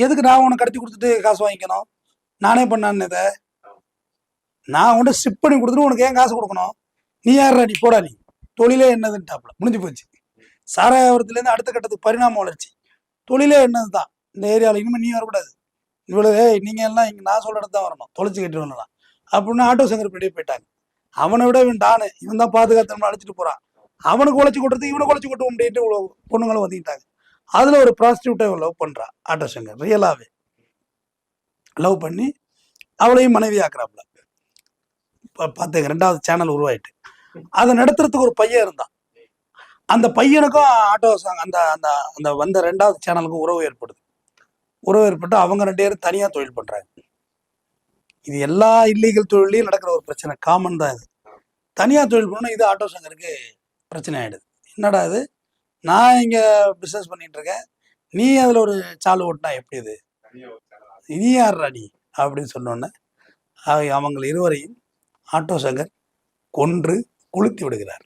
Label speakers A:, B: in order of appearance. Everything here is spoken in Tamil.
A: எதுக்கு நான் உனக்கு கடத்தி கொடுத்துட்டு காசு வாங்கிக்கணும்? நானே பண்ணான்னு இதை நான் உன்ட்டு ஸ்டிப் பண்ணி கொடுத்துட்டு உனக்கு ஏன் காசு கொடுக்கணும்? நீ யாரா நீ போடா நீ தொழிலே என்னதுன்ட்டாப்புல முடிஞ்சு போச்சு. சாராயபுரத்துலேருந்து அடுத்த கட்டத்துக்கு பரிணாம வளர்ச்சி. தொழிலே என்னது தான் இந்த ஏரியாவில். இனிமேல் நீ வரக்கூடாது, இவ்வளவு நீங்கள் எல்லாம் இங்கே நான் சொல்கிற இடத்து தான் வரணும், தொலைச்சி கட்டி வரலாம் அப்படின்னு ஆட்டோ சங்கர் பெரிய போயிட்டாங்க. அவனை விட இவன் டானு, இவன் தான் பாதுகாத்து அழைச்சிட்டு போகிறான். அவனுக்கு உழைச்சி கொட்டுறது இவனை குழைச்சி கொட்டும் அப்படின்ட்டு இவ்வளோ பொண்ணுங்களும் வந்துக்கிட்டாங்க. அதில் ஒரு ப்ராஸ்டியூட்டை லவ் பண்ணுறான் ஆட்டோ சங்கர். ரியலாகவே லவ் பண்ணி அவளையும் மனைவி ஆக்குறாப்புல. பார்த்துங்க, 2வது சேனல் உருவாயிட்டு அதை நடத்துறதுக்கு ஒரு பையன் இருந்தான். அந்த பையனுக்கும் ஆட்டோ அந்த அந்த அந்த வந்த 2வது சேனலுக்கும் உறவு ஏற்படுது. உறவு ஏற்பட்டு அவங்க 2 பேரும் தனியாக தொழில் பண்ணுறாங்க. இது எல்லா இல்லீகல் தொழிலையும் நடக்கிற ஒரு பிரச்சனை, காமன் தான் இது. தனியாக தொழில் பண்ணணும், இது ஆட்டோ சங்கருக்கு பிரச்சனை ஆகிடுது. என்னடா இது, நான் இங்கே பிஸ்னஸ் பண்ணிட்டு இருக்கேன், நீ அதில் ஒரு சாலு ஓட்டினா எப்படி இது, நீ யார்ரா நீ அப்படின்னு சொன்னோன்னே அவங்க இருவரையும் ஆட்டோ சங்கர் கொன்று கொளுத்தி விடுகிறார்.